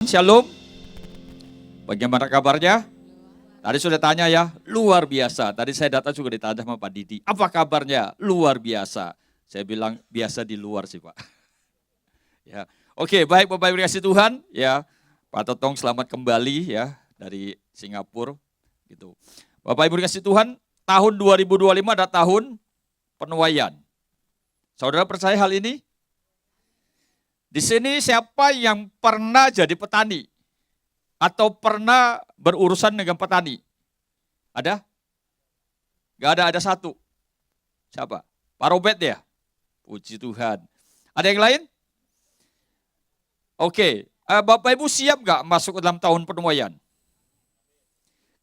Shalom, bagaimana kabarnya? Tadi sudah tanya ya, luar biasa. Tadi saya datang juga ditanya sama Pak Didi, apa kabarnya? Luar biasa. Saya bilang biasa di luar sih Pak. Ya, oke, baik Bapak Ibu kasih Tuhan, ya Pak Totong selamat kembali ya dari Singapura, gitu. Bapak Ibu kasih Tuhan, tahun 2025 ada tahun penuaian. Saudara percaya hal ini? Di sini siapa yang pernah jadi petani? Atau pernah berurusan dengan petani? Ada? Gak ada satu. Siapa? Pak Robert ya? Puji Tuhan. Ada yang lain? Oke, Bapak Ibu siap gak masuk ke dalam tahun penuaian?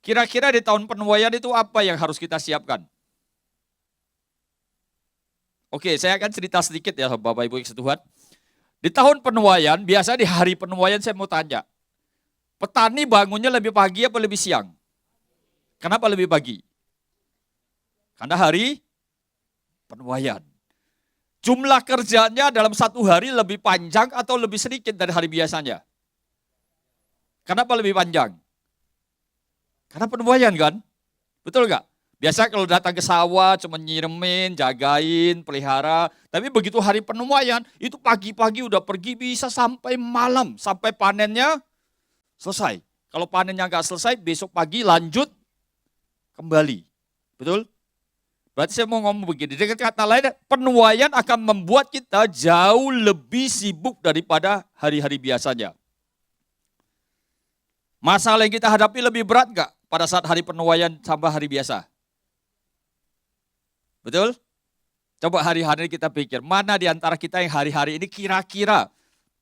Kira-kira di tahun penuaian itu apa yang harus kita siapkan? Oke, saya akan cerita sedikit ya Bapak Ibu yang Tuhan. Di tahun penuaian, biasa di hari penuaian saya mau tanya, petani bangunnya lebih pagi apa lebih siang? Kenapa lebih pagi? Karena hari penuaian. Jumlah kerjanya dalam satu hari lebih panjang atau lebih sedikit dari hari biasanya? Kenapa lebih panjang? Karena penuaian kan? Betul nggak? Biasa kalau datang ke sawah cuma nyiremin, jagain, pelihara. Tapi begitu hari penuaian, itu pagi-pagi udah pergi bisa sampai malam, sampai panennya selesai. Kalau panennya nggak selesai, besok pagi lanjut kembali. Betul? Berarti saya mau ngomong begini, dengan kata lain, penuaian akan membuat kita jauh lebih sibuk daripada hari-hari biasanya. Masalah yang kita hadapi lebih berat nggak pada saat hari penuaian sampai hari biasa? Betul? Coba hari-hari kita pikir, mana di antara kita yang hari-hari ini kira-kira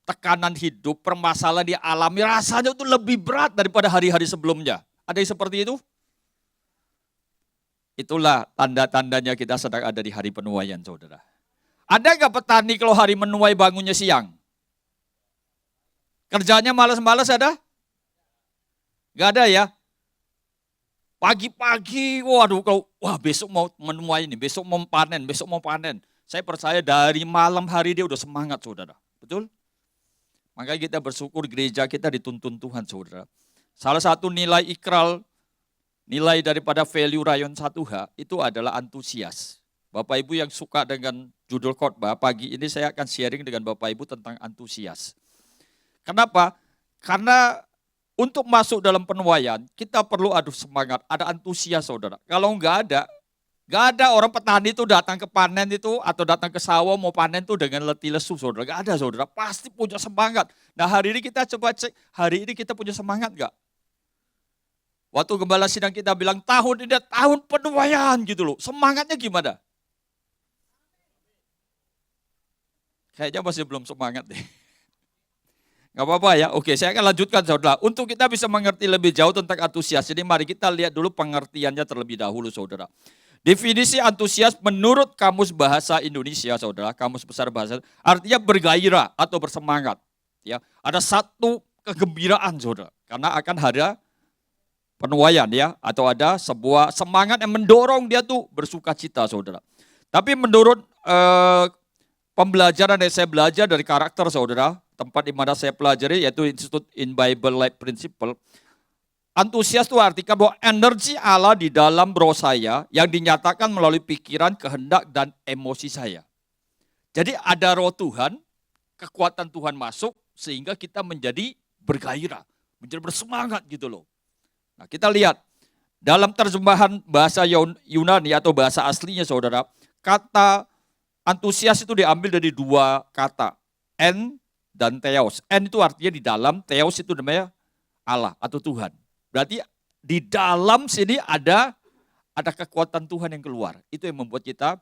tekanan hidup, permasalahan dialami rasanya itu lebih berat daripada hari-hari sebelumnya. Ada yang seperti itu? Itulah tanda-tandanya kita sedang ada di hari penuaian, saudara. Ada nggak petani kalau hari menuai bangunnya siang? Kerjanya malas-malas ada? Nggak ada ya? Pagi-pagi, waduh, besok mau menuai ini, besok mau panen. Saya percaya dari malam hari dia udah semangat, saudara. Betul? Makanya kita bersyukur gereja kita dituntun Tuhan, saudara. Salah satu nilai ikral, nilai daripada value rayon 1H itu adalah antusias. Bapak Ibu yang suka dengan judul khotbah, pagi ini saya akan sharing dengan Bapak Ibu tentang antusias. Kenapa? Karena untuk masuk dalam penuaian, kita perlu adu semangat, ada antusias saudara. Kalau nggak ada orang petani itu datang ke panen itu, atau datang ke sawah mau panen itu dengan letih lesu saudara. Nggak ada saudara, pasti punya semangat. Nah hari ini kita coba cek, hari ini kita punya semangat nggak? Waktu gembala sidang kita bilang tahun ini tahun penuaian gitu loh, semangatnya gimana? Kayaknya masih belum semangat deh. Gak apa-apa ya, oke saya akan lanjutkan saudara. Untuk kita bisa mengerti lebih jauh tentang antusias, jadi mari kita lihat dulu pengertiannya terlebih dahulu saudara. Definisi antusias menurut Kamus Bahasa Indonesia saudara, Kamus Besar Bahasa, artinya bergairah atau bersemangat. Ya, ada satu kegembiraan saudara, karena akan ada penuaian ya, atau ada sebuah semangat yang mendorong dia tuh bersuka cita saudara. Tapi menurut pembelajaran yang saya belajar dari karakter saudara, tempat di mana saya pelajari yaitu Institute in Bible Life Principle. Antusias itu artikan bahwa energi Allah di dalam roh saya yang dinyatakan melalui pikiran, kehendak, dan emosi saya. Jadi ada roh Tuhan, kekuatan Tuhan masuk sehingga kita menjadi bergairah, menjadi bersemangat gitu loh. Nah kita lihat, dalam terjemahan bahasa Yunani atau bahasa aslinya saudara, kata antusias itu diambil dari dua kata, en dan theos. En itu artinya di dalam, theos itu namanya Allah atau Tuhan. Berarti di dalam sini ada kekuatan Tuhan yang keluar. Itu yang membuat kita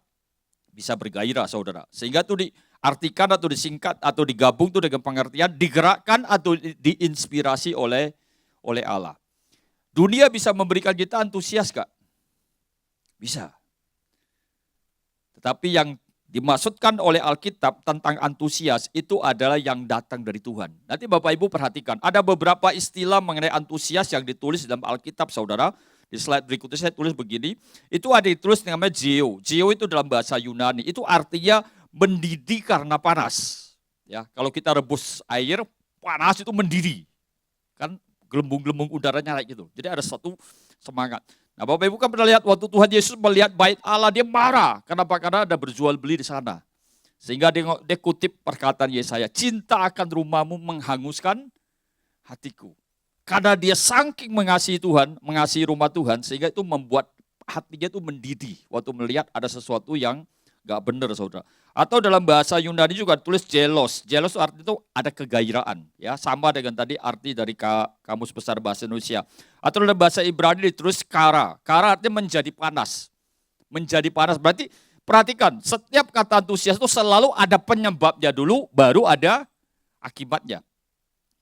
bisa bergairah saudara. Sehingga itu diartikan atau disingkat atau digabung itu dengan pengertian digerakkan atau diinspirasi oleh Allah. Dunia bisa memberikan kita antusias gak? Bisa. Tetapi yang dimaksudkan oleh Alkitab tentang antusias itu adalah yang datang dari Tuhan. Nanti Bapak Ibu perhatikan, ada beberapa istilah mengenai antusias yang ditulis dalam Alkitab saudara. Di slide berikutnya saya tulis begini, itu ada ditulis namanya geo. Geo itu dalam bahasa Yunani, itu artinya mendidih karena panas. Ya, kalau kita rebus air, panas itu mendidih. Kan gelembung-gelembung udaranya naik gitu. Jadi ada satu semangat. Nah, Bapak Ibu kan pernah lihat waktu Tuhan Yesus melihat bait Allah, dia marah. Kenapa? Karena ada berjual beli di sana. Sehingga dia kutip perkataan Yesaya, cinta akan rumahmu menghanguskan hatiku. Karena dia saking mengasihi Tuhan, mengasihi rumah Tuhan, sehingga itu membuat hatinya itu mendidih waktu melihat ada sesuatu yang gak benar, saudara. Atau dalam bahasa Yunani juga tulis jelos. Jelos arti itu ada kegairaan, ya, sama dengan tadi arti dari Kamus Besar Bahasa Indonesia. Atau dalam bahasa Ibrani ditulis kara. Kara artinya menjadi panas. Menjadi panas berarti perhatikan, setiap kata antusias itu selalu ada penyebabnya dulu, baru ada akibatnya.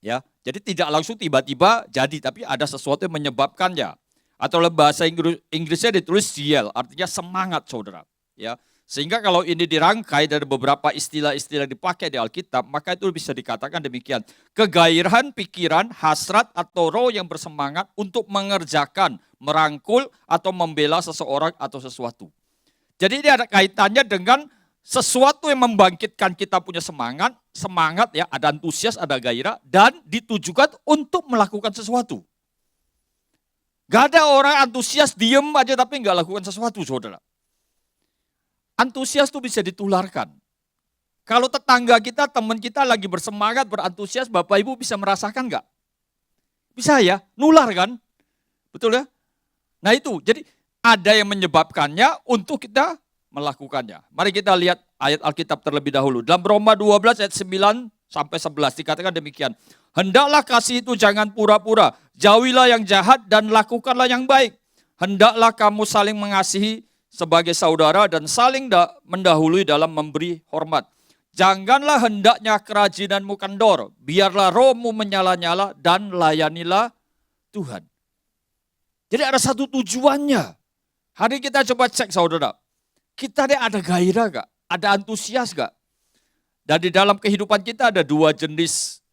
Ya, jadi tidak langsung tiba-tiba jadi, tapi ada sesuatu yang menyebabkannya. Atau dalam bahasa Inggrisnya ditulis zeal, artinya semangat, saudara. Ya, sehingga kalau ini dirangkai dari beberapa istilah-istilah yang dipakai di Alkitab, maka itu bisa dikatakan demikian. Kegairahan pikiran, hasrat atau roh yang bersemangat untuk mengerjakan, merangkul atau membela seseorang atau sesuatu. Jadi ini ada kaitannya dengan sesuatu yang membangkitkan kita punya semangat ya, ada antusias, ada gairah, dan ditujukan untuk melakukan sesuatu. Gak ada orang antusias, diem aja tapi gak lakukan sesuatu, saudara. Antusias itu bisa ditularkan. Kalau tetangga kita, teman kita lagi bersemangat, berantusias, Bapak Ibu bisa merasakan gak? Bisa ya, nular kan? Betul ya? Nah itu, jadi ada yang menyebabkannya untuk kita melakukannya. Mari kita lihat ayat Alkitab terlebih dahulu. Dalam Roma 12 ayat 9 sampai 11 dikatakan demikian. Hendaklah kasih itu jangan pura-pura. Jauhilah yang jahat dan lakukanlah yang baik. Hendaklah kamu saling mengasihi sebagai saudara dan saling mendahului dalam memberi hormat. Janganlah hendaknya kerajinanmu kendor. Biarlah rohmu menyala-nyala dan layanilah Tuhan. Jadi ada satu tujuannya. Hari kita coba cek, saudara. Kita ada gairah gak? Ada antusias gak? Dan di dalam kehidupan kita ada dua jenis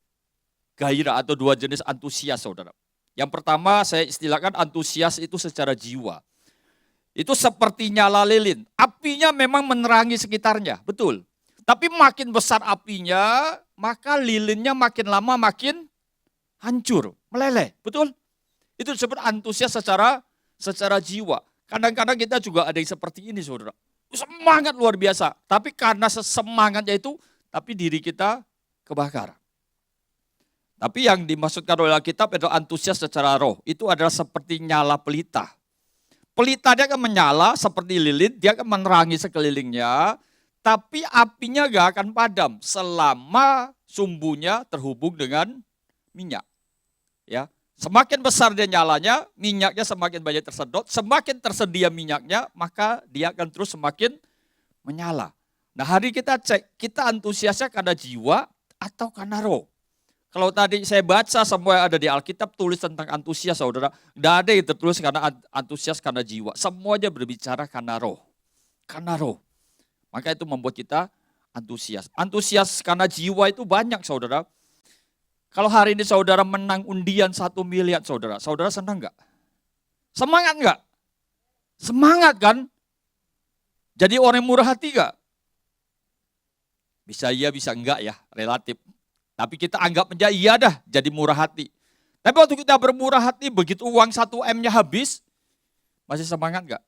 gairah atau dua jenis antusias, saudara. Yang pertama saya istilahkan antusias itu secara jiwa. Itu seperti nyala lilin. Apinya memang menerangi sekitarnya, betul. Tapi makin besar apinya, maka lilinnya makin lama makin hancur, meleleh, betul? Itu disebut antusias secara jiwa. Kadang-kadang kita juga ada yang seperti ini, saudara. Semangat luar biasa. Tapi karena semangatnya itu, tapi diri kita kebakar. Tapi yang dimaksudkan oleh Alkitab adalah antusias secara roh. Itu adalah seperti nyala pelita. Pelita dia akan menyala seperti lilin, dia akan menerangi sekelilingnya. Tapi apinya gak akan padam selama sumbunya terhubung dengan minyak. Ya. Semakin besar dia nyalanya, minyaknya semakin banyak tersedot, semakin tersedia minyaknya, maka dia akan terus semakin menyala. Nah hari kita cek, kita antusiasnya karena jiwa atau karena roh. Kalau tadi saya baca semua yang ada di Alkitab tulis tentang antusias, saudara. Tidak ada yang tertulis karena antusias karena jiwa. Semuanya berbicara karena roh. Karena roh. Maka itu membuat kita antusias. Antusias karena jiwa itu banyak, saudara. Kalau hari ini saudara menang undian 1 miliar, saudara senang enggak? Semangat enggak? Semangat kan? Jadi orang murah hati enggak? Bisa iya, bisa enggak ya, relatif. Tapi kita anggap menjadi iya dah, jadi murah hati. Tapi waktu kita bermurah hati, begitu uang 1M-nya habis, masih semangat enggak?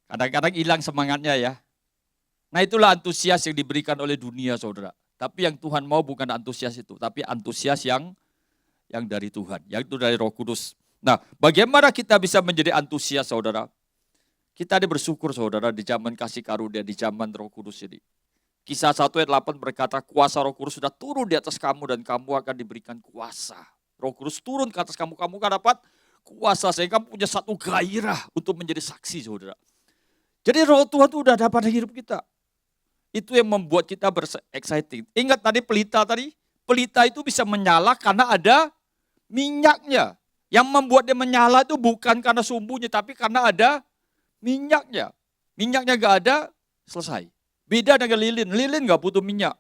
Kadang-kadang hilang semangatnya ya. Nah itulah antusias yang diberikan oleh dunia, saudara. Tapi yang Tuhan mau bukan antusias itu, tapi antusias yang dari Tuhan, yaitu dari Roh Kudus. Nah, bagaimana kita bisa menjadi antusias, saudara? Kita bersyukur, saudara, di zaman kasih karunia, di zaman Roh Kudus ini. Kisah 1 ayat 8 berkata, kuasa Roh Kudus sudah turun di atas kamu dan kamu akan diberikan kuasa. Roh Kudus turun ke atas kamu akan dapat kuasa sehingga kamu punya satu gairah untuk menjadi saksi, saudara. Jadi Roh Tuhan itu sudah dapat hidup kita. Itu yang membuat kita excited. Ingat tadi pelita itu bisa menyala karena ada minyaknya. Yang membuat dia menyala itu bukan karena sumbunya, tapi karena ada minyaknya. Minyaknya gak ada, selesai. Beda dengan lilin gak butuh minyak.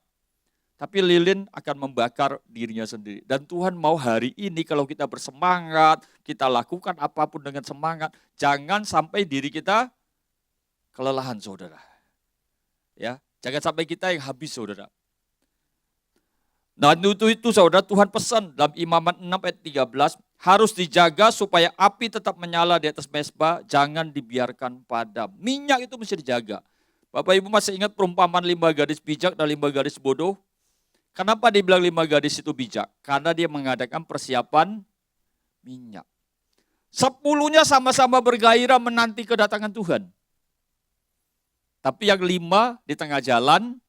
Tapi lilin akan membakar dirinya sendiri. Dan Tuhan mau hari ini kalau kita bersemangat, kita lakukan apapun dengan semangat, jangan sampai diri kita kelelahan, saudara. Ya. Jangan sampai kita yang habis, saudara. Nah itu saudara, Tuhan pesan dalam Imamat 6 ayat 13, harus dijaga supaya api tetap menyala di atas mezbah, jangan dibiarkan padam. Minyak itu mesti dijaga. Bapak Ibu masih ingat perumpamaan 5 gadis bijak dan 5 gadis bodoh? Kenapa dibilang 5 gadis itu bijak? Karena dia mengadakan persiapan minyak. 10-nya sama-sama bergairah menanti kedatangan Tuhan. Tapi yang 5 di tengah jalan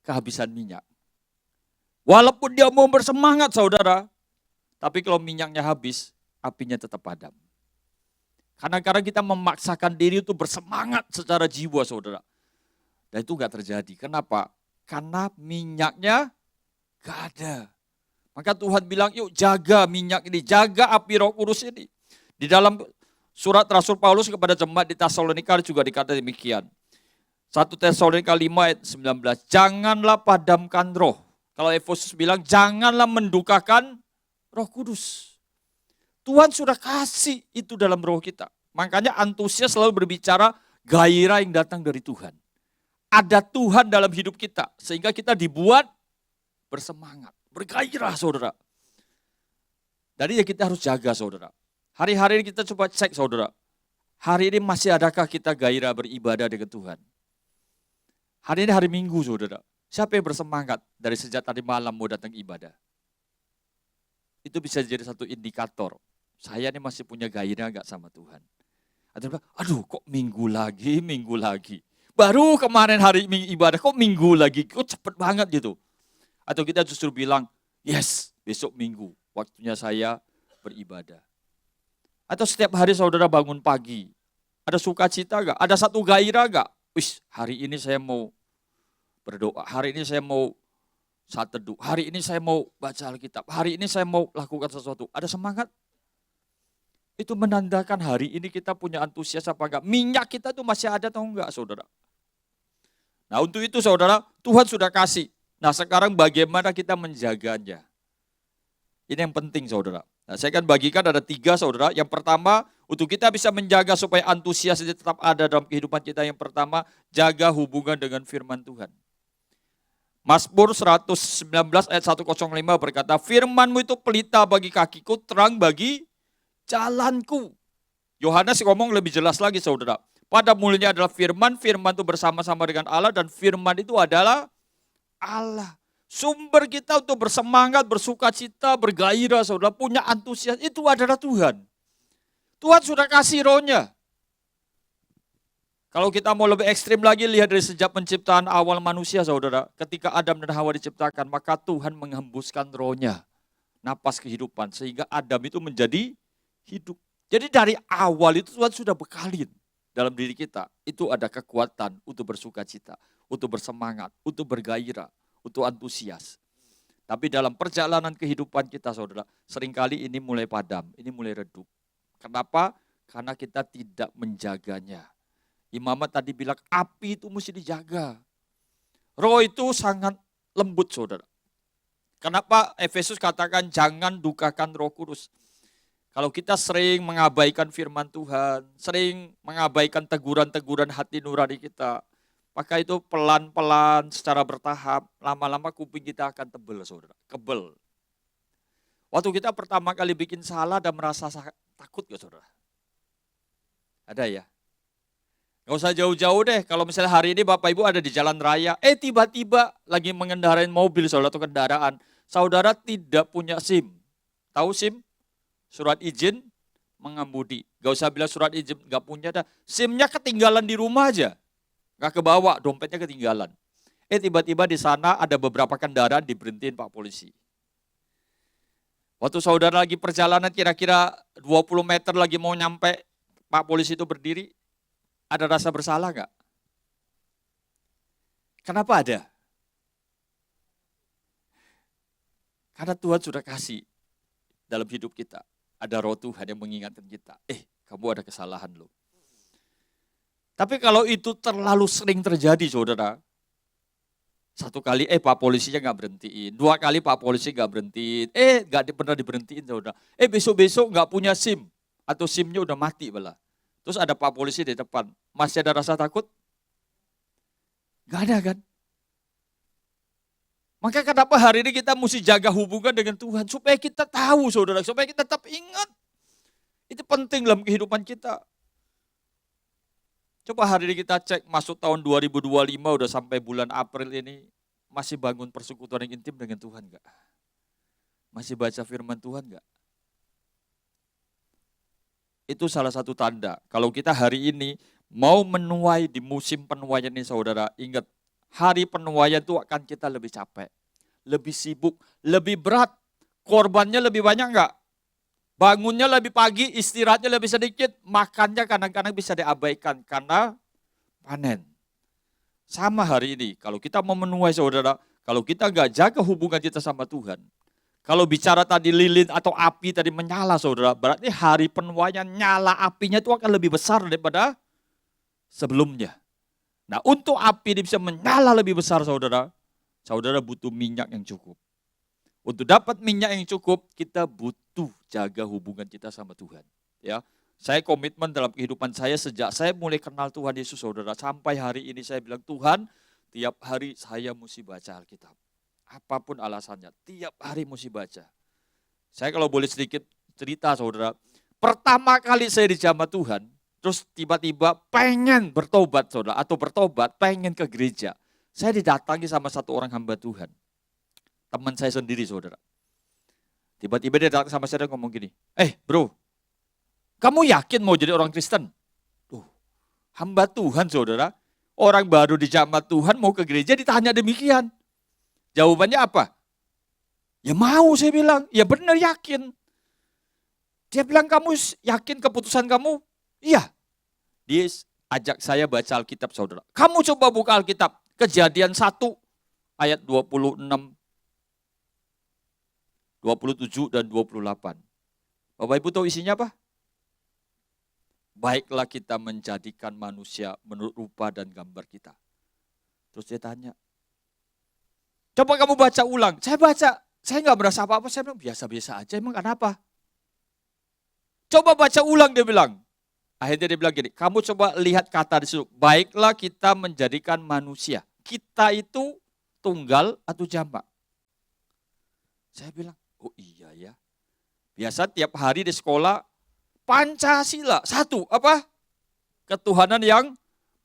kehabisan minyak. Walaupun dia mau bersemangat saudara, tapi kalau minyaknya habis, apinya tetap padam. Kadang-kadang kita memaksakan diri untuk bersemangat secara jiwa saudara. Dan itu enggak terjadi. Kenapa? Karena minyaknya enggak ada. Maka Tuhan bilang, yuk jaga minyak ini, jaga api Roh Kudus ini. Di dalam surat Rasul Paulus kepada jemaat di Tesalonika juga dikatakan demikian. 1 Tesalonika 5 ayat 19, janganlah padamkan roh. Kalau Efesus bilang, janganlah mendukakan Roh Kudus. Tuhan sudah kasih itu dalam roh kita. Makanya antusias selalu berbicara gairah yang datang dari Tuhan. Ada Tuhan dalam hidup kita, sehingga kita dibuat bersemangat, bergairah saudara. Jadi ya kita harus jaga saudara. Hari-hari ini kita coba cek saudara. Hari ini masih adakah kita gairah beribadah dengan Tuhan? Hari ini hari Minggu saudara. Siapa yang bersemangat dari sejak tadi malam mau datang ibadah? Itu bisa jadi satu indikator. Saya ini masih punya gairah enggak sama Tuhan? Atau aduh kok minggu lagi. Baru kemarin hari ibadah kok minggu lagi, kok cepet banget gitu. Atau kita justru bilang, yes besok minggu, waktunya saya beribadah. Atau setiap hari saudara bangun pagi, ada sukacita enggak? Ada satu gairah enggak? Wih, hari ini saya mau berdoa, hari ini saya mau saat teduh, hari ini saya mau baca Alkitab, hari ini saya mau lakukan sesuatu. Ada semangat? Itu menandakan hari ini kita punya antusias apa enggak. Minyak kita itu masih ada atau enggak saudara. Nah untuk itu saudara, Tuhan sudah kasih. Nah sekarang bagaimana kita menjaganya? Ini yang penting saudara. Nah saya akan bagikan ada 3 saudara. Yang pertama, untuk kita bisa menjaga supaya antusias itu tetap ada dalam kehidupan kita. Yang pertama, jaga hubungan dengan firman Tuhan. Mazmur 119 ayat 105 berkata, firman-Mu itu pelita bagi kakiku, terang bagi jalanku. Yohanes ngomong lebih jelas lagi saudara. Pada mulanya adalah firman, firman itu bersama-sama dengan Allah, dan firman itu adalah Allah. Sumber kita untuk bersemangat, bersukacita, bergairah saudara, punya antusias, itu adalah Tuhan. Tuhan sudah kasih rohnya. Kalau kita mau lebih ekstrim lagi, lihat dari sejak penciptaan awal manusia saudara. Ketika Adam dan Hawa diciptakan, maka Tuhan menghembuskan rohnya. Napas kehidupan, sehingga Adam itu menjadi hidup. Jadi dari awal itu Tuhan sudah bekalin dalam diri kita. Itu ada kekuatan untuk bersukacita, untuk bersemangat, untuk bergairah, untuk antusias. Tapi dalam perjalanan kehidupan kita saudara, seringkali ini mulai padam, ini mulai redup. Kenapa? Karena kita tidak menjaganya. Imamat tadi bilang api itu mesti dijaga. Roh itu sangat lembut saudara. Kenapa Efesus katakan jangan dukakan Roh Kudus? Kalau kita sering mengabaikan firman Tuhan, sering mengabaikan teguran-teguran hati nurani kita, maka itu pelan-pelan secara bertahap, lama-lama kuping kita akan tebel saudara, kebel. Waktu kita pertama kali bikin salah dan merasa takut gak saudara? Ada ya? Gak usah jauh-jauh deh, kalau misalnya hari ini Bapak Ibu ada di jalan raya, tiba-tiba lagi mengendarain mobil saudara atau kendaraan, saudara tidak punya SIM. Tahu SIM? Surat izin mengemudi. Gak usah bilang surat izin, gak punya dah. SIM-nya ketinggalan di rumah aja. Gak kebawa, dompetnya ketinggalan. Tiba-tiba di sana ada beberapa kendaraan diberhentiin Pak Polisi. Waktu saudara lagi perjalanan kira-kira 20 meter lagi mau nyampe, Pak Polisi itu berdiri, ada rasa bersalah enggak? Kenapa ada? Karena Tuhan sudah kasih dalam hidup kita. Ada roh Tuhan yang mengingatkan kita, kamu ada kesalahan loh. Tapi kalau itu terlalu sering terjadi saudara, satu kali Pak polisinya nggak berhentiin, 2 kali Pak polisi nggak berhentiin, nggak pernah diberhentiin saudara. Besok-besok nggak punya SIM, atau SIM-nya udah mati malah. Terus ada Pak polisi di depan, masih ada rasa takut? Nggak ada kan? Maka kenapa hari ini kita mesti jaga hubungan dengan Tuhan. Supaya kita tahu saudara, supaya kita tetap ingat. Itu penting dalam kehidupan kita. Coba hari ini kita cek masuk tahun 2025 udah sampai bulan April ini. Masih bangun persekutuan yang intim dengan Tuhan enggak? Masih baca firman Tuhan enggak? Itu salah satu tanda. Kalau kita hari ini mau menuai di musim penuaian ini saudara, ingat hari penuaian itu akan kita lebih capek, lebih sibuk, lebih berat. Korbannya lebih banyak enggak? Bangunnya lebih pagi, istirahatnya lebih sedikit, makannya kadang-kadang bisa diabaikan karena panen. Sama hari ini, kalau kita mau menuai saudara, kalau kita enggak jaga hubungan kita sama Tuhan, kalau bicara tadi lilin atau api tadi menyala saudara, berarti hari penuaian nyala apinya itu akan lebih besar daripada sebelumnya. Nah untuk api ini bisa menyala lebih besar saudara, saudara butuh minyak yang cukup. Untuk dapat minyak yang cukup, kita butuh jaga hubungan kita sama Tuhan. Ya, saya komitmen dalam kehidupan saya sejak saya mulai kenal Tuhan Yesus saudara, sampai hari ini saya bilang Tuhan, tiap hari saya mesti baca Alkitab. Apapun alasannya, tiap hari mesti baca. Saya kalau boleh sedikit cerita saudara, pertama kali saya dijamah Tuhan, terus tiba-tiba pengen bertobat saudara, atau bertobat pengen ke gereja. Saya didatangi sama satu orang hamba Tuhan, teman saya sendiri saudara. Tiba-tiba dia datang sama saya dan ngomong gini, bro, kamu yakin mau jadi orang Kristen? Hamba Tuhan saudara, orang baru dijamah Tuhan mau ke gereja ditanya demikian. Jawabannya apa? Ya mau saya bilang, ya benar yakin. Dia bilang kamu yakin keputusan kamu? Iya. Dia ajak saya baca Alkitab saudara. Kamu coba buka Alkitab, Kejadian 1 ayat 26, 27 dan 28. Bapak Ibu tahu isinya apa? Baiklah kita menjadikan manusia menurut rupa dan gambar kita. Terus dia tanya, coba kamu baca ulang. Saya baca, saya nggak merasa apa-apa. Saya bilang biasa-biasa aja, emang kenapa? Coba baca ulang, dia bilang. Akhirnya dia bilang gini, kamu coba lihat kata di situ. Baiklah kita menjadikan manusia. Kita itu tunggal atau jamak? Saya bilang, oh iya ya. Biasa tiap hari di sekolah, Pancasila. Satu, apa? Ketuhanan yang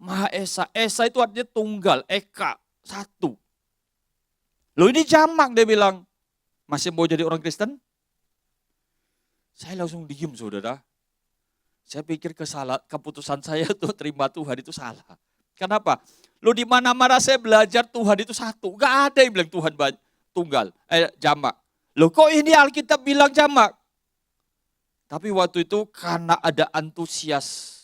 Maha Esa. Esa itu artinya tunggal, eka, satu. Loh ini jamak, dia bilang. Masih mau jadi orang Kristen? Saya langsung diem saudara. Saya pikir keputusan saya untuk terima Tuhan itu salah. Kenapa? Loh di mana-mana saya belajar Tuhan itu satu. Gak ada yang bilang Tuhan tunggal, jamak. Loh kok ini Alkitab bilang jamak? Tapi waktu itu karena ada antusias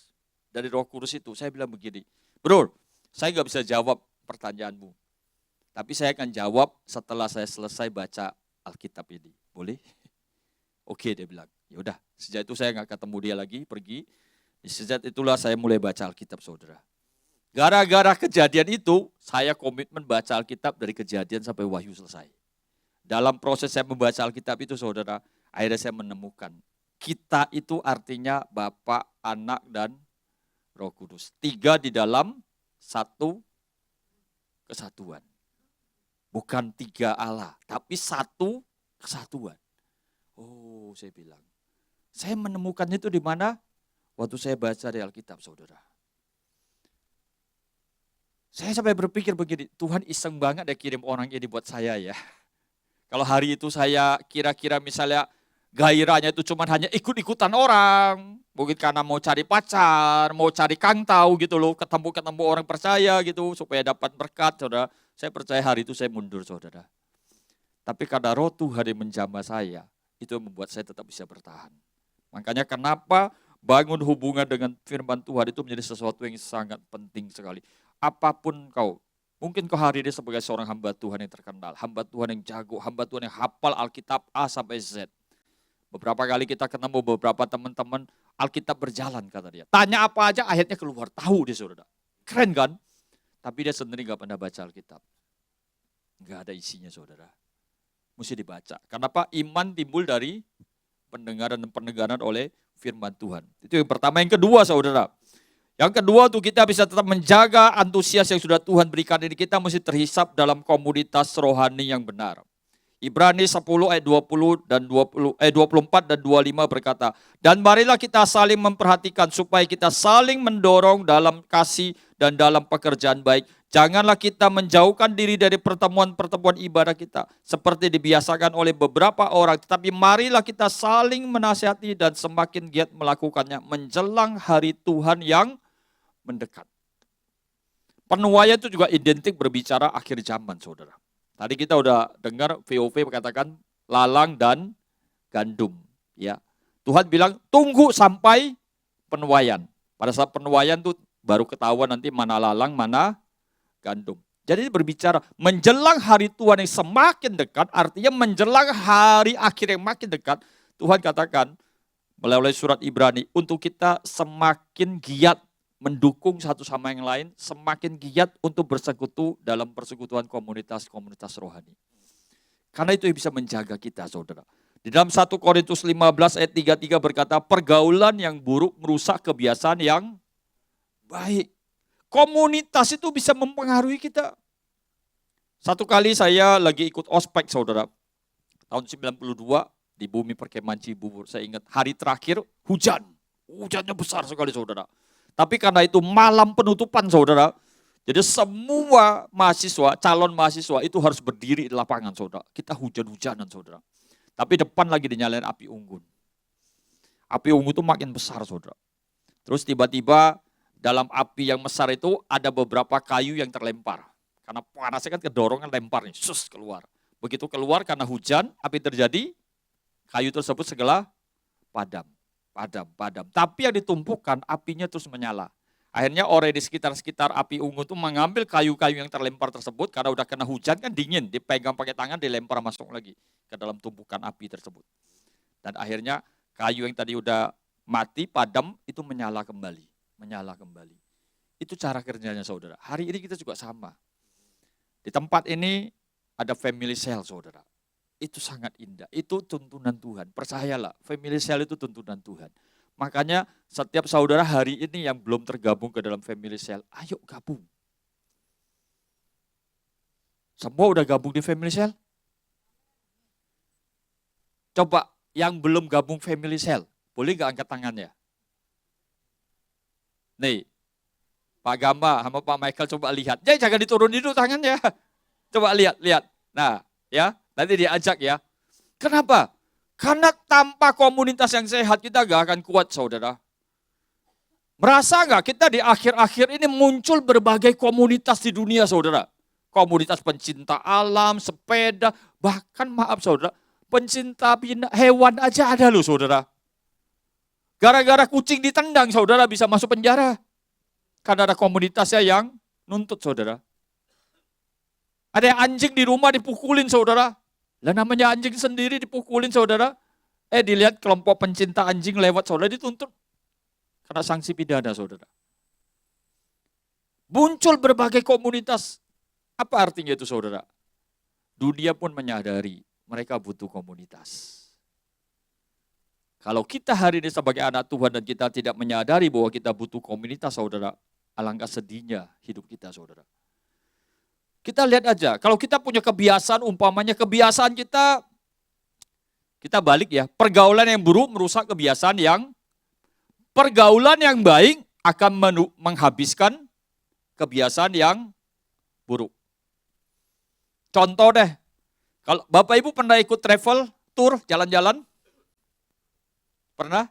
dari Roh Kudus itu, saya bilang begini, bro, saya gak bisa jawab pertanyaanmu. Tapi saya akan jawab setelah saya selesai baca Alkitab ini. Boleh? Oke, dia bilang. Ya udah, sejak itu saya nggak ketemu dia lagi, pergi. Sejak itulah saya mulai baca Alkitab, saudara. Gara-gara kejadian itu, saya komitmen baca Alkitab dari Kejadian sampai Wahyu selesai. Dalam proses saya membaca Alkitab itu, saudara, akhirnya saya menemukan kita itu artinya Bapa, Anak, dan Roh Kudus. 3 di dalam satu kesatuan. Bukan 3 Allah, tapi satu kesatuan. Oh, saya bilang. Saya menemukan itu di mana? Waktu saya baca di Alkitab, saudara. Saya sampai berpikir begini, Tuhan iseng banget dia kirim orang ini buat saya ya. Kalau hari itu saya kira-kira misalnya gairahnya itu cuma hanya ikut-ikutan orang. Mungkin karena mau cari pacar, mau cari kangtau gitu loh, ketemu-ketemu orang percaya gitu, supaya dapat berkat, saudara. Saya percaya hari itu saya mundur, saudara. Tapi karena roh Tuhan yang menjamah saya, itu membuat saya tetap bisa bertahan. Makanya kenapa bangun hubungan dengan firman Tuhan itu menjadi sesuatu yang sangat penting sekali. Apapun kau, mungkin kau hari ini sebagai seorang hamba Tuhan yang terkenal, hamba Tuhan yang jago, hamba Tuhan yang hafal Alkitab A sampai Z. Beberapa kali kita ketemu beberapa teman-teman, Alkitab berjalan kata dia. Tanya apa aja akhirnya keluar, tahu dia saudara. Keren kan? Tapi dia sendiri gak pernah baca Alkitab. Gak ada isinya saudara. Mesti dibaca. Kenapa? Iman timbul dari pendengaran dan pendengaran oleh firman Tuhan. Itu yang pertama. Yang kedua saudara, Yang kedua, untuk kita bisa tetap menjaga antusias yang sudah Tuhan berikan ini, kita mesti terhisap dalam komunitas rohani yang benar. Ibrani 10 ayat 20 dan 24 dan 25 berkata, dan marilah kita saling memperhatikan supaya kita saling mendorong dalam kasih dan dalam pekerjaan baik. Janganlah kita menjauhkan diri dari pertemuan-pertemuan ibadah kita seperti dibiasakan oleh beberapa orang, tetapi marilah kita saling menasihati dan semakin giat melakukannya menjelang hari Tuhan yang mendekat. Penuaian itu juga identik berbicara akhir zaman, saudara. Tadi kita udah dengar VOV mengatakan lalang dan gandum. Ya, Tuhan bilang tunggu sampai penuaian. Pada saat penuaian tuh baru ketahuan nanti mana lalang, mana gandum. Jadi berbicara menjelang hari Tuhan yang semakin dekat, artinya menjelang hari akhir yang makin dekat, Tuhan katakan melalui surat Ibrani untuk kita semakin giat mendukung satu sama yang lain, semakin giat untuk bersekutu dalam persekutuan komunitas-komunitas rohani. Karena itu yang bisa menjaga kita, saudara. Di dalam 1 Korintus 15 ayat 33 berkata, pergaulan yang buruk merusak kebiasaan yang baik. Komunitas itu bisa mempengaruhi kita. Satu kali saya lagi ikut ospek, saudara. Tahun 92 di Bumi Perkemahan Cibubur. Saya ingat hari terakhir hujan. Hujannya besar sekali, saudara. Tapi karena itu malam penutupan, saudara. Jadi semua mahasiswa, calon mahasiswa itu harus berdiri di lapangan, saudara. Kita hujan-hujanan, saudara. Tapi depan lagi dinyalain api unggun. Api unggun itu makin besar, saudara. Terus tiba-tiba dalam api yang besar itu ada beberapa kayu yang terlempar. Karena panasnya kan kedorongan lempar nih, sus keluar. Begitu keluar karena hujan, api terjadi, kayu tersebut segala padam. Padam. Tapi yang ditumpukan apinya terus menyala. Akhirnya orang di sekitar api ungu itu mengambil kayu-kayu yang terlempar tersebut karena udah kena hujan kan dingin, dipegang pakai tangan dilempar masuk lagi ke dalam tumpukan api tersebut. Dan akhirnya kayu yang tadi udah mati padam itu menyala kembali. Itu cara kerjanya, saudara. Hari ini kita juga sama. Di tempat ini ada family cell, saudara. Itu sangat indah, itu tuntunan Tuhan. Percayalah, family cell itu tuntunan Tuhan. Makanya setiap saudara hari ini yang belum tergabung ke dalam family cell, ayo gabung. Semua udah gabung di family cell? Coba yang belum gabung family cell, boleh gak angkat tangannya? Nih, Pak Gamba sama Pak Michael coba lihat. Jangan diturunin dulu tangannya. Coba lihat. Nah, ya. Nanti diajak ya. Kenapa? Karena tanpa komunitas yang sehat kita gak akan kuat, saudara. Merasa gak kita di akhir-akhir ini muncul berbagai komunitas di dunia, saudara. Komunitas pencinta alam, sepeda, bahkan maaf saudara, pencinta hewan aja ada loh, saudara. Gara-gara kucing ditendang, saudara bisa masuk penjara. Karena ada komunitasnya yang nuntut, saudara. Ada yang anjing di rumah dipukulin, saudara. Lah namanya anjing sendiri dipukulin, saudara. Dilihat kelompok pencinta anjing lewat, saudara, dituntut. Karena sanksi pidana, saudara. Muncul berbagai komunitas. Apa artinya itu, saudara? Dunia pun menyadari mereka butuh komunitas. Kalau kita hari ini sebagai anak Tuhan dan kita tidak menyadari bahwa kita butuh komunitas, saudara, alangkah sedihnya hidup kita, saudara. Kita lihat aja, kalau kita punya kebiasaan, umpamanya kebiasaan kita balik ya, pergaulan yang buruk merusak kebiasaan pergaulan yang baik akan menghabiskan kebiasaan yang buruk. Contoh deh, kalau Bapak Ibu pernah ikut travel, tour, jalan-jalan? Pernah?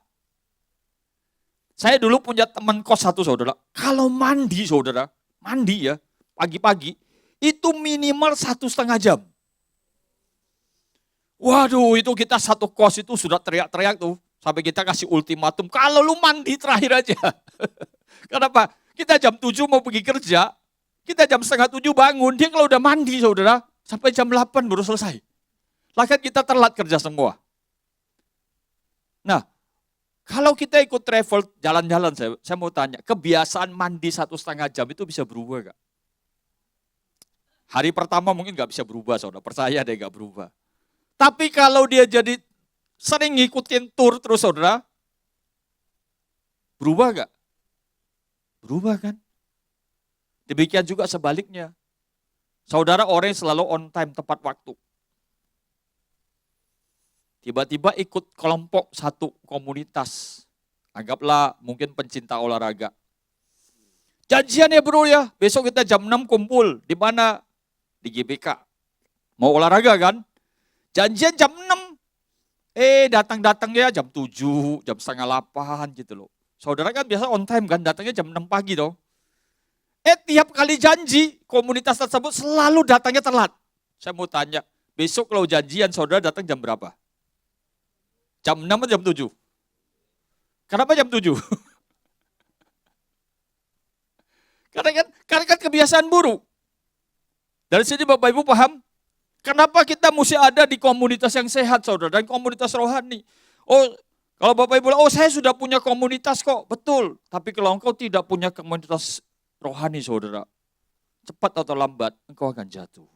Saya dulu punya teman kos satu, saudara, kalau mandi, saudara, mandi ya, pagi-pagi, itu minimal 1,5 jam. Waduh, itu kita satu kos itu sudah teriak-teriak tuh. Sampai kita kasih ultimatum, kalau lu mandi terakhir aja. Kenapa? Kita jam 7 mau pergi kerja, kita jam 6:30 bangun, dia kalau udah mandi, saudara, sampai jam 8 baru selesai. Lah kan kita telat kerja semua. Nah, kalau kita ikut travel, jalan-jalan, saya mau tanya, kebiasaan mandi 1,5 jam itu bisa berubah gak? Hari pertama mungkin gak bisa berubah, saudara. Percaya deh gak berubah. Tapi kalau dia jadi sering ngikutin tur terus, saudara, berubah gak? Berubah kan? Demikian juga sebaliknya. Saudara orang yang selalu on time, tepat waktu. Tiba-tiba ikut kelompok satu komunitas. Anggaplah mungkin pencinta olahraga. Janjian ya bro ya, besok kita jam 6 kumpul. Di mana? Di GBK. Mau olahraga kan? Janjian jam 6. Datang-datangnya jam 7, jam setengah 8 gitu loh. Saudara kan biasa on time kan, datangnya jam 6 pagi dong. Tiap kali janji, komunitas tersebut selalu datangnya telat. Saya mau tanya, besok kalau janjian saudara datang jam berapa? Jam 6 atau jam 7? Kenapa jam 7? Karena kan kebiasaan buruk. Dari sini Bapak Ibu paham? Kenapa kita mesti ada di komunitas yang sehat saudara, dan komunitas rohani? Kalau Bapak Ibu bilang, saya sudah punya komunitas kok, betul. Tapi kalau engkau tidak punya komunitas rohani saudara, cepat atau lambat engkau akan jatuh.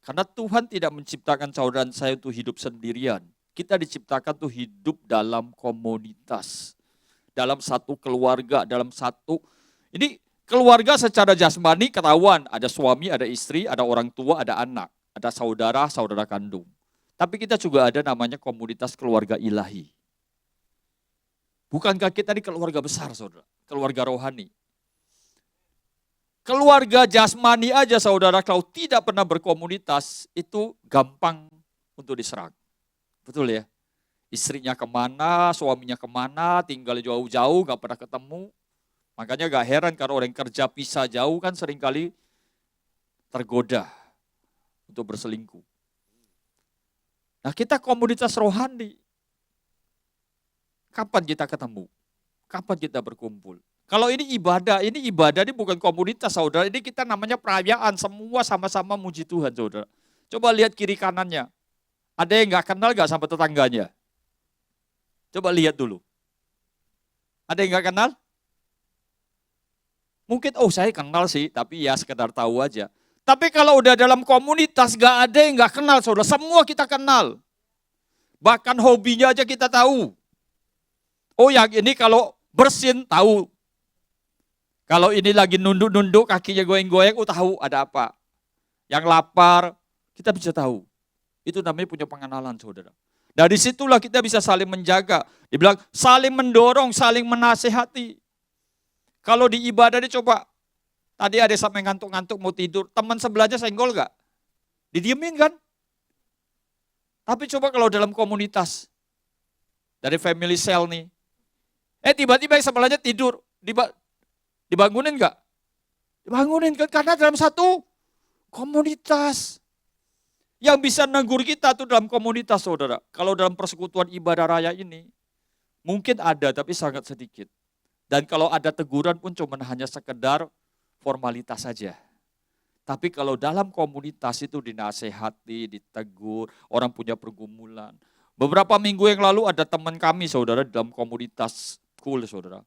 Karena Tuhan tidak menciptakan saudara dan saya untuk hidup sendirian. Kita diciptakan untuk hidup dalam komunitas. Dalam satu keluarga, ini keluarga secara jasmani ketahuan. Ada suami, ada istri, ada orang tua, ada anak. Ada saudara, saudara kandung. Tapi kita juga ada namanya komunitas keluarga ilahi. Bukankah kita di keluarga besar saudara? Keluarga rohani. Keluarga jasmani aja saudara, kalau tidak pernah berkomunitas, itu gampang untuk diserang. Betul ya? Istrinya kemana, suaminya kemana, tinggal jauh-jauh, gak pernah ketemu. Makanya gak heran kalau orang kerja pisah jauh kan seringkali tergoda untuk berselingkuh. Nah kita komunitas rohani. Kapan kita ketemu? Kapan kita berkumpul? Kalau ini ibadah ini bukan komunitas saudara, ini kita namanya perayaan, semua sama-sama muji Tuhan saudara. Coba lihat kiri kanannya. Ada yang gak kenal gak sama tetangganya? Coba lihat dulu. Ada yang gak kenal? Mungkin, saya kenal sih, tapi ya sekedar tahu aja. Tapi kalau udah dalam komunitas gak ada yang gak kenal saudara, semua kita kenal. Bahkan hobinya aja kita tahu. Yang ini kalau bersin tahu. Kalau ini lagi nunduk-nunduk, kakinya goyang-goyang, tahu ada apa. Yang lapar, kita bisa tahu. Itu namanya punya pengenalan saudara. Dari situlah kita bisa saling menjaga. Dibilang saling mendorong, saling menasehati. Kalau di ibadah ini coba, tadi ada sampai ngantuk-ngantuk mau tidur, teman sebelahnya senggol gak? Didiemin kan? Tapi coba kalau dalam komunitas, dari family cell nih, tiba-tiba yang sebelahnya tidur, dibangunin gak? Dibangunin kan, karena dalam satu komunitas. Yang bisa negur kita tuh dalam komunitas saudara. Kalau dalam persekutuan ibadah raya ini, mungkin ada tapi sangat sedikit. Dan kalau ada teguran pun cuma hanya sekedar formalitas saja. Tapi kalau dalam komunitas itu dinasehati, ditegur, orang punya pergumulan. Beberapa minggu yang lalu ada teman kami saudara dalam komunitas school saudara.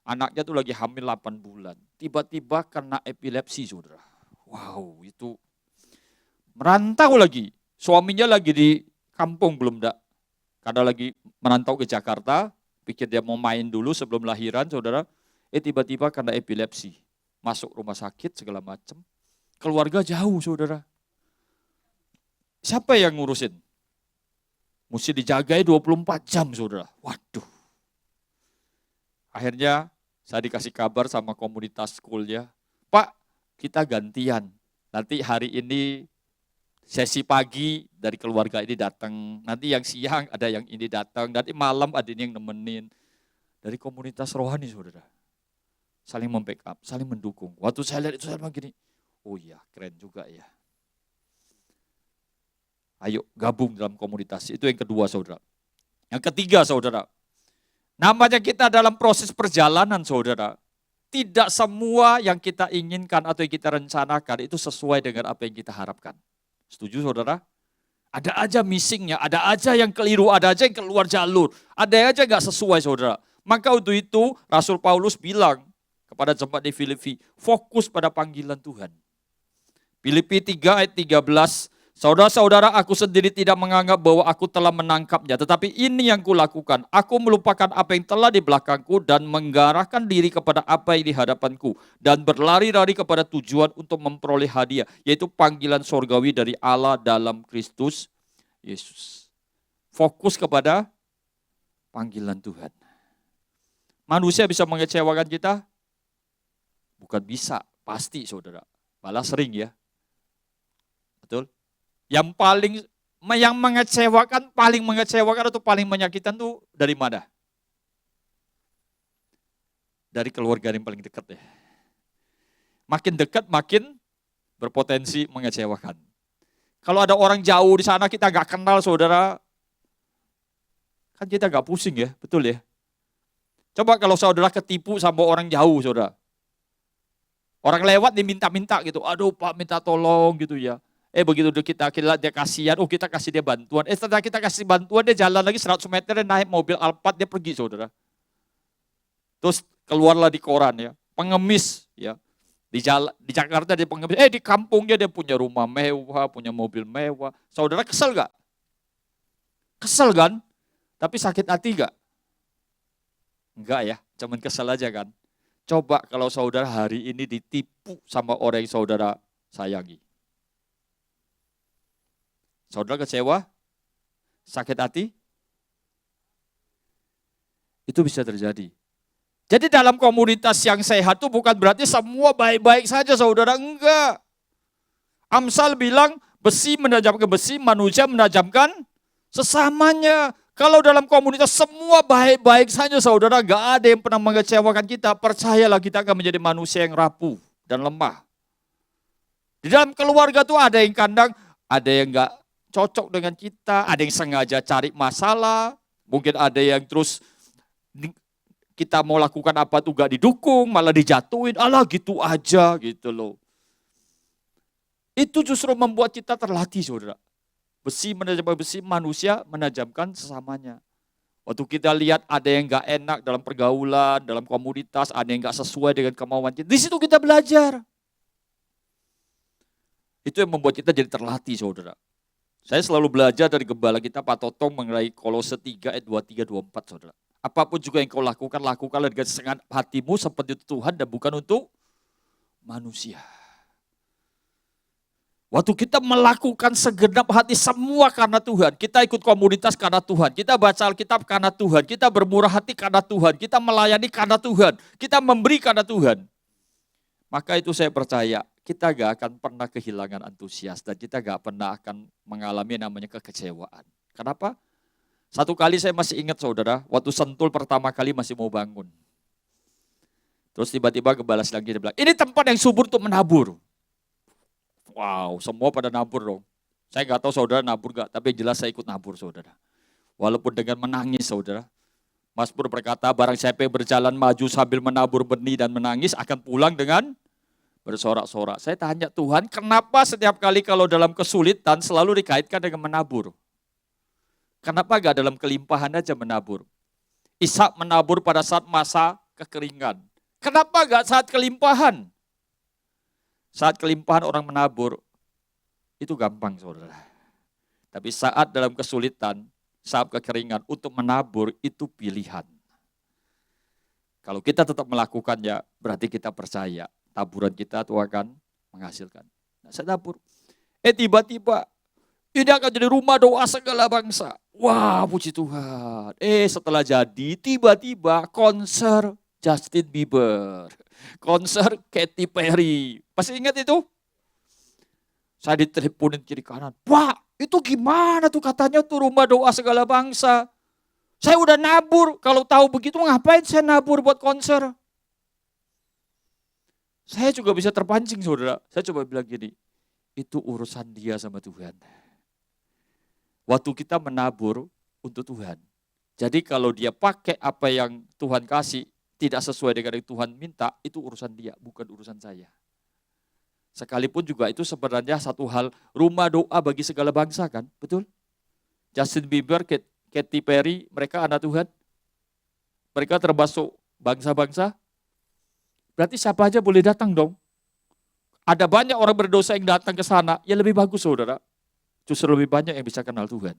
Anaknya tuh lagi hamil 8 bulan. Tiba-tiba kena epilepsi saudara. Wow, itu merantau lagi. Suaminya lagi di kampung belum karena lagi merantau ke Jakarta. Pikir dia mau main dulu sebelum lahiran saudara. Tiba-tiba kena epilepsi. Masuk rumah sakit segala macam. Keluarga jauh saudara. Siapa yang ngurusin? Mesti dijagai 24 jam saudara. Waduh. Akhirnya saya dikasih kabar sama komunitas schoolnya. Pak, kita gantian. Nanti hari ini sesi pagi dari keluarga ini datang. Nanti yang siang ada yang ini datang. Nanti malam ada ini yang nemenin. Dari komunitas rohani saudara. Saling membackup, saling mendukung. Waktu saya lihat itu saya bilang gini. Oh iya, keren juga ya. Ayo gabung dalam komunitas. Itu yang kedua saudara. Yang ketiga saudara. Namanya kita dalam proses perjalanan saudara. Tidak semua yang kita inginkan atau yang kita rencanakan itu sesuai dengan apa yang kita harapkan. Setuju saudara? Ada aja missingnya, ada aja yang keliru, ada aja yang keluar jalur. Ada aja gak sesuai saudara. Maka untuk itu Rasul Paulus bilang kepada jemaat di Filipi, fokus pada panggilan Tuhan. Filipi 3 ayat 13 Saudara-saudara, aku sendiri tidak menganggap bahwa aku telah menangkapnya, tetapi ini yang kulakukan. Aku melupakan apa yang telah di belakangku dan menggarahkan diri kepada apa yang di hadapanku dan berlari-lari kepada tujuan untuk memperoleh hadiah, yaitu panggilan sorgawi dari Allah dalam Kristus Yesus. Fokus kepada panggilan Tuhan. Manusia bisa mengecewakan kita? Bukan bisa, pasti saudara. Malah sering ya. Betul? Yang paling mengecewakan atau paling menyakitkan itu dari mana? Dari keluarga yang paling dekat ya. Makin dekat makin berpotensi mengecewakan. Kalau ada orang jauh di sana kita gak kenal saudara, kan kita gak pusing ya, betul ya? Coba kalau saudara ketipu sama orang jauh saudara. Orang lewat diminta-minta gitu, aduh Pak minta tolong gitu ya. Begitu kita dia kasihan, kita kasih dia bantuan. Setelah kita kasih bantuan, dia jalan lagi 100 meter, dia naik mobil Alphard, dia pergi saudara. Terus keluarlah di koran ya, pengemis ya. Di Jakarta dia pengemis, di kampungnya dia punya rumah mewah, punya mobil mewah. Saudara kesel gak? Kesel kan? Tapi sakit hati gak? Enggak ya, cuman kesel aja kan. Coba kalau saudara hari ini ditipu sama orang yang saudara sayangi. Saudara kecewa? Sakit hati? Itu bisa terjadi. Jadi dalam komunitas yang sehat itu bukan berarti semua baik-baik saja saudara, enggak. Amsal bilang besi menajamkan besi, manusia menajamkan sesamanya. Kalau dalam komunitas semua baik-baik saja saudara, enggak ada yang pernah mengecewakan kita, percayalah kita akan menjadi manusia yang rapuh dan lemah. Di dalam keluarga tuh ada yang kandang, ada yang enggak cocok dengan kita, ada yang sengaja cari masalah, mungkin ada yang terus kita mau lakukan apa tuh gak didukung, malah dijatuhin, alah gitu aja gitu loh. Itu justru membuat kita terlatih saudara. Besi menajamkan besi, manusia menajamkan sesamanya. Waktu kita lihat ada yang gak enak dalam pergaulan, dalam komunitas, ada yang gak sesuai dengan kemauan kita, di situ kita belajar. Itu yang membuat kita jadi terlatih saudara. Saya selalu belajar dari gembala kita Pak Totong mengenai Kolose 3 ayat 23-24 saudara. Apapun juga yang kau lakukan, lakukanlah dengan sengat hatimu seperti itu Tuhan dan bukan untuk manusia. Waktu kita melakukan segenap hati semua karena Tuhan, kita ikut komunitas karena Tuhan, kita baca Alkitab karena Tuhan, kita bermurah hati karena Tuhan, kita melayani karena Tuhan, kita memberi karena Tuhan. Maka itu saya percaya, kita gak akan pernah kehilangan antusias dan kita gak pernah akan mengalami namanya kekecewaan. Kenapa? Satu kali saya masih ingat saudara, waktu Sentul pertama kali masih mau bangun. Terus tiba-tiba gembala lagi dia bilang, ini tempat yang subur untuk menabur. Wow, semua pada nabur dong. Saya gak tahu saudara nabur gak, tapi jelas saya ikut nabur saudara. Walaupun dengan menangis saudara. Mazmur berkata, barang siapa yang berjalan maju sambil menabur benih dan menangis akan pulang dengan bersorak-sorak. Saya tanya Tuhan, kenapa setiap kali kalau dalam kesulitan selalu dikaitkan dengan menabur? Kenapa gak dalam kelimpahan aja menabur? Ishak menabur pada saat masa kekeringan. Kenapa gak saat kelimpahan? Saat kelimpahan orang menabur, itu gampang saudara. Tapi saat dalam kesulitan, saat kekeringan, untuk menabur itu pilihan. Kalau kita tetap melakukannya, berarti kita percaya taburan kita itu akan menghasilkan. Nah, saya tabur. Tiba-tiba, ini akan jadi rumah doa segala bangsa. Wah, puji Tuhan. Setelah jadi, tiba-tiba konser Justin Bieber. Konser Katy Perry. Masih ingat itu? Saya diteleponin kiri kanan. Wah, itu gimana tuh katanya tuh rumah doa segala bangsa. Saya udah nabur. Kalau tahu begitu ngapain saya nabur buat konser? Saya juga bisa terpancing saudara. Saya coba bilang gini, itu urusan dia sama Tuhan. Waktu kita menabur untuk Tuhan. Jadi kalau dia pakai apa yang Tuhan kasih, tidak sesuai dengan yang Tuhan minta, itu urusan dia, bukan urusan saya. Sekalipun juga itu sebenarnya satu hal, rumah doa bagi segala bangsa kan, betul? Justin Bieber, Katy Perry, mereka anak Tuhan. Mereka termasuk bangsa-bangsa. Berarti siapa aja boleh datang dong. Ada banyak orang berdosa yang datang ke sana, ya lebih bagus saudara. Justru lebih banyak yang bisa kenal Tuhan.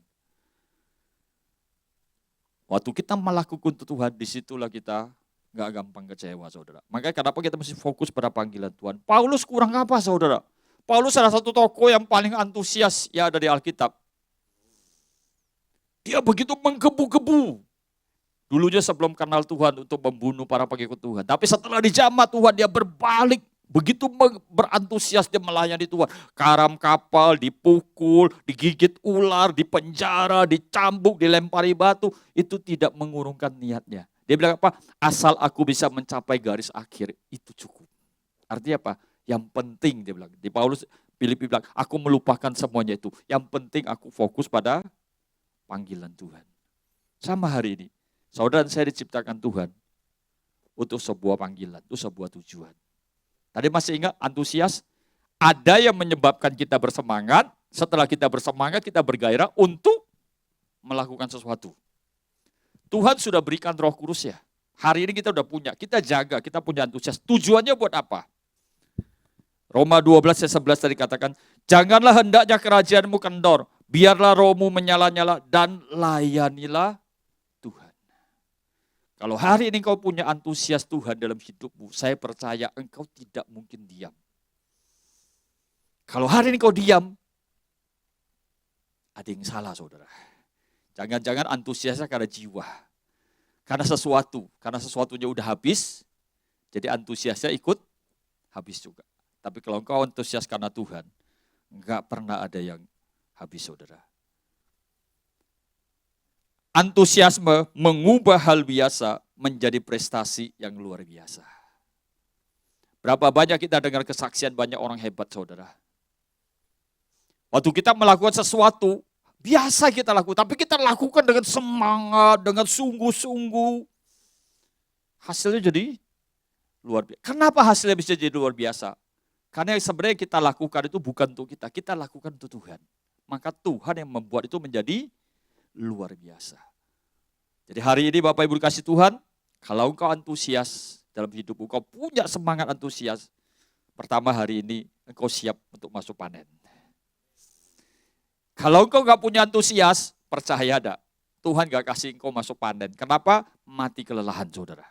Waktu kita melakukan untuk Tuhan, disitulah kita nggak gampang kecewa, saudara. Makanya kenapa kita mesti fokus pada panggilan Tuhan. Paulus kurang apa, saudara? Paulus salah satu tokoh yang paling antusias yang ada di Alkitab. Dia begitu menggebu-gebu. Dulunya sebelum kenal Tuhan untuk membunuh para pengikut Tuhan. Tapi setelah dijamah Tuhan, dia berbalik. Begitu berantusias dia melayani Tuhan. Karam kapal, dipukul, digigit ular, dipenjara, dicambuk, dilempari batu. Itu tidak mengurungkan niatnya. Dia bilang apa? Asal aku bisa mencapai garis akhir, itu cukup. Artinya apa? Yang penting dia bilang. Di Paulus, Filipi bilang, aku melupakan semuanya itu. Yang penting aku fokus pada panggilan Tuhan. Sama hari ini. Saudara dan saya diciptakan Tuhan untuk sebuah panggilan, untuk sebuah tujuan. Tadi masih ingat antusias? Ada yang menyebabkan kita bersemangat, setelah kita bersemangat kita bergairah untuk melakukan sesuatu. Tuhan sudah berikan Roh Kudus ya. Hari ini kita udah punya, kita jaga, kita punya antusias. Tujuannya buat apa? Roma 12 ayat 11 tadi katakan, janganlah hendaknya kerajaanmu kendor, biarlah rohmu menyala-nyala dan layanilah Tuhan. Kalau hari ini kau punya antusias Tuhan dalam hidupmu, saya percaya engkau tidak mungkin diam. Kalau hari ini kau diam, ada yang salah, saudara. Jangan-jangan antusiasnya karena jiwa. Karena sesuatunya udah habis, jadi antusiasnya ikut habis juga. Tapi kalau engkau antusias karena Tuhan, enggak pernah ada yang habis, saudara. Antusiasme mengubah hal biasa menjadi prestasi yang luar biasa. Berapa banyak kita dengar kesaksian banyak orang hebat, saudara. Waktu kita melakukan sesuatu, biasa kita lakukan, tapi kita lakukan dengan semangat, dengan sungguh-sungguh. Hasilnya jadi luar biasa. Kenapa hasilnya bisa jadi luar biasa? Karena yang sebenarnya kita lakukan itu bukan untuk kita lakukan untuk Tuhan. Maka Tuhan yang membuat itu menjadi luar biasa. Jadi hari ini Bapak Ibu dikasih Tuhan, kalau engkau antusias dalam hidupmu, engkau punya semangat antusias, pertama hari ini engkau siap untuk masuk panen. Kalau engkau gak punya antusias, percaya ada, Tuhan gak kasih engkau masuk panen. Kenapa? Mati kelelahan, saudara.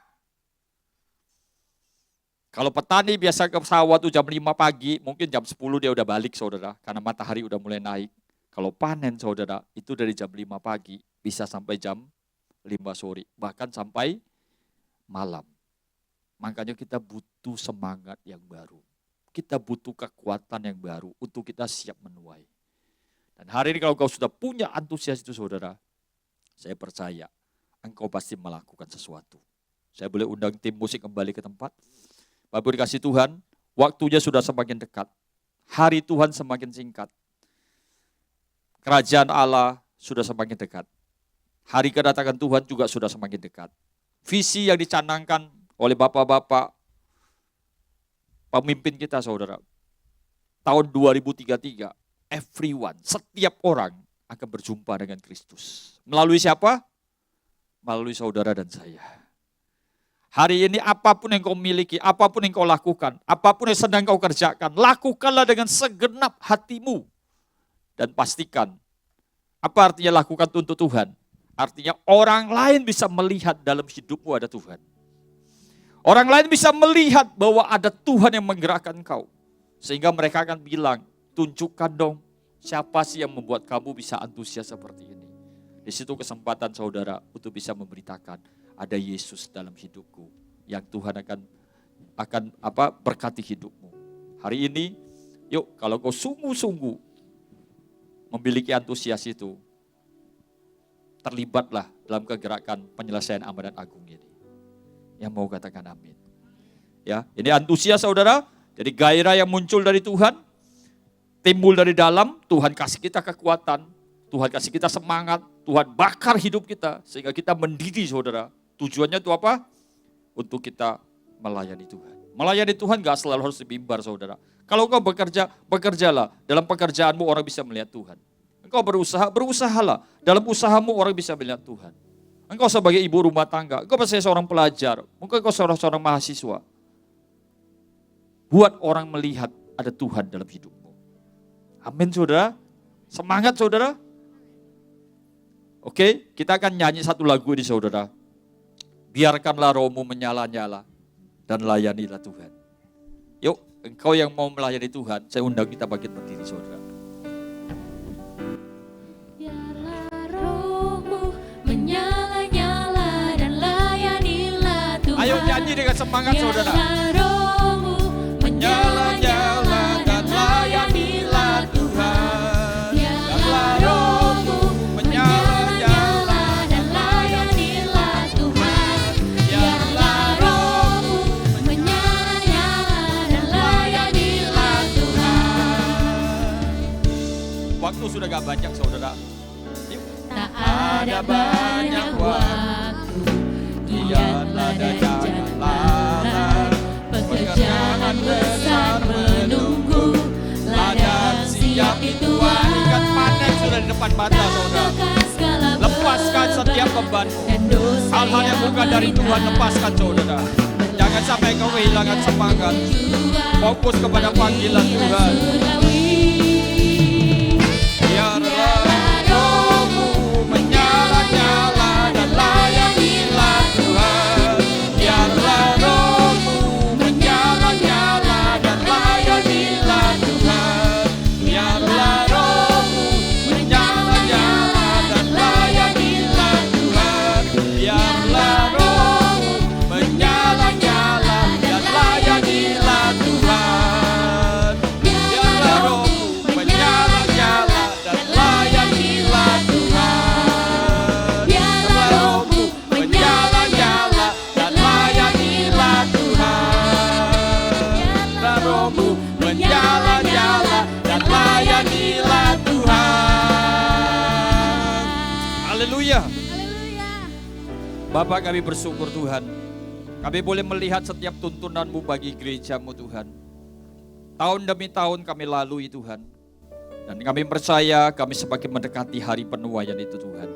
Kalau petani biasa ke sawah tuh jam 5 pagi, mungkin jam 10 dia udah balik, saudara, karena matahari udah mulai naik. Kalau panen, saudara, itu dari jam 5 pagi bisa sampai jam 5 sore, bahkan sampai malam. Makanya kita butuh semangat yang baru. Kita butuh kekuatan yang baru untuk kita siap menuai. Dan hari ini kalau kau sudah punya antusias itu, saudara, saya percaya engkau pasti melakukan sesuatu. Saya boleh undang tim musik kembali ke tempat. Bapak dikasih Tuhan, waktunya sudah semakin dekat. Hari Tuhan semakin singkat. Kerajaan Allah sudah semakin dekat. Hari kedatangan Tuhan juga sudah semakin dekat. Visi yang dicanangkan oleh bapak-bapak pemimpin kita, saudara. Tahun 2033, everyone, setiap orang akan berjumpa dengan Kristus. Melalui siapa? Melalui saudara dan saya. Hari ini apapun yang kau miliki, apapun yang kau lakukan, apapun yang sedang kau kerjakan, lakukanlah dengan segenap hatimu. Dan pastikan, apa artinya lakukan untuk Tuhan? Artinya orang lain bisa melihat dalam hidupmu ada Tuhan. Orang lain bisa melihat bahwa ada Tuhan yang menggerakkan kau. Sehingga mereka akan bilang, tunjukkan dong siapa sih yang membuat kamu bisa antusias seperti ini. Di situ kesempatan saudara untuk bisa memberitakan, ada Yesus dalam hidupku yang Tuhan akan berkati hidupmu. Hari ini, yuk kalau kau sungguh-sungguh memiliki antusias itu, terlibatlah dalam kegerakan penyelesaian amanat agung ini. Yang mau katakan amin. Ya, ini antusias saudara, jadi gairah yang muncul dari Tuhan, timbul dari dalam, Tuhan kasih kita kekuatan, Tuhan kasih kita semangat, Tuhan bakar hidup kita, sehingga kita mendidih saudara. Tujuannya itu apa? Untuk kita melayani Tuhan. Melayani Tuhan gak selalu harus dibimbar saudara. Kalau kau bekerja, bekerjalah. Dalam pekerjaanmu orang bisa melihat Tuhan. Engkau berusaha, berusahalah. Dalam usahamu orang bisa melihat Tuhan. Engkau sebagai ibu rumah tangga, engkau sebagai seorang pelajar, mungkin engkau seorang mahasiswa. Buat orang melihat ada Tuhan dalam hidupmu. Amin saudara. Semangat saudara. Oke, kita akan nyanyi satu lagu ini saudara. Biarkanlah rohmu menyala-nyala dan layanilah Tuhan. Yuk, engkau yang mau melayani Tuhan, saya undang kita bangkit berdiri saudara. Biarlah rohmu menyala-nyala dan layanilah Tuhan. Ayo nyanyi dengan semangat saudara. Biarlah rohmu menyala-nyala dan layanilah Tuhan. Biarlah rohmu menyala-nyala dan layanilah Tuhan. Biarlah rohmu menyala-nyala dan layanilah Tuhan. Waktu sudah gak banyak saudara. Yuk. Tak ada banyak waktu, kianlah dan jangan lalai. Pekerjaan besar menunggu, ladang siap itu Ikan panen sudah di depan mata saudara. Lepaskan setiap beban. Hal-hal yang bukan dari Tuhan lepaskan saudara. Jangan sampai kau kehilangan semangat. Fokus kepada panggilan Tuhan. Biarlah rohmu menyala-nyala dan layanilah Tuhan. Biarlah rohmu menyala-nyala dan layanilah Tuhan. Biarlah rohmu menyala-nyala dan layanilah Tuhan. Biarlah rohmu menyala-nyala dan layanilah Tuhan. Biarlah rohmu menyala-nyala dan layanilah Tuhan. Biarlah rohmu menyala-nyala dan layanilah Tuhan. Biarlah rohmu menyala-nyala dan layanilah Tuhan. Haleluya. Bapak, kami bersyukur Tuhan. Kami boleh melihat setiap tuntunan-Mu bagi gereja-Mu Tuhan. Tahun demi tahun kami lalui Tuhan. Dan kami percaya kami semakin mendekati hari penuaian itu Tuhan.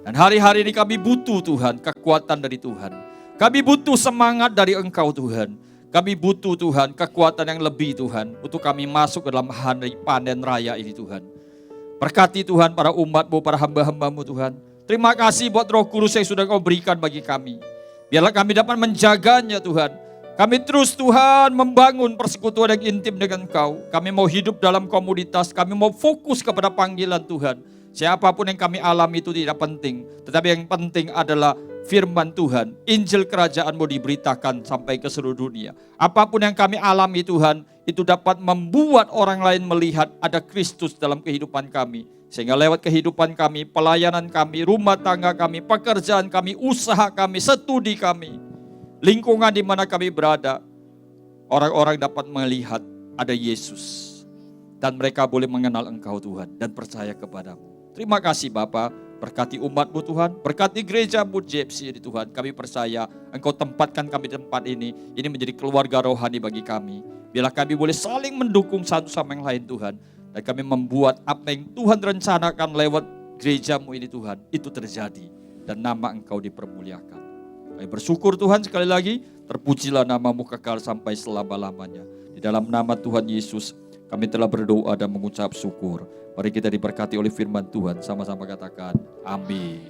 Dan hari-hari ini kami butuh Tuhan, kekuatan dari Tuhan. Kami butuh semangat dari Engkau Tuhan. Kami butuh Tuhan, kekuatan yang lebih Tuhan. Untuk kami masuk ke dalam hari panen raya ini Tuhan. Berkati Tuhan para umat-Mu, para hamba-hamba-Mu Tuhan. Terima kasih buat Roh Kudus yang sudah Kau berikan bagi kami. Biarlah kami dapat menjaganya Tuhan. Kami terus Tuhan membangun persekutuan yang intim dengan Kau. Kami mau hidup dalam komunitas, kami mau fokus kepada panggilan Tuhan. Siapapun yang kami alami itu tidak penting. Tetapi yang penting adalah firman Tuhan. Injil kerajaan-Mu diberitakan sampai ke seluruh dunia. Apapun yang kami alami Tuhan, itu dapat membuat orang lain melihat ada Kristus dalam kehidupan kami. Sehingga lewat kehidupan kami, pelayanan kami, rumah tangga kami, pekerjaan kami, usaha kami, studi kami, lingkungan di mana kami berada, orang-orang dapat melihat ada Yesus. Dan mereka boleh mengenal Engkau Tuhan dan percaya kepadamu. Terima kasih Bapa, berkati umat-Mu Tuhan, berkati gereja-Mu JFC ini Tuhan. Kami percaya Engkau tempatkan kami di tempat ini menjadi keluarga rohani bagi kami. Biarlah kami boleh saling mendukung satu sama yang lain Tuhan. Dan kami membuat apa yang Tuhan rencanakan lewat gereja-Mu ini Tuhan, itu terjadi. Dan nama Engkau dipermuliakan. Kami bersyukur Tuhan sekali lagi, terpujilah nama-Mu kekal sampai selama-lamanya. Di dalam nama Tuhan Yesus, kami telah berdoa dan mengucap syukur. Mari kita diberkati oleh firman Tuhan, sama-sama katakan, amin.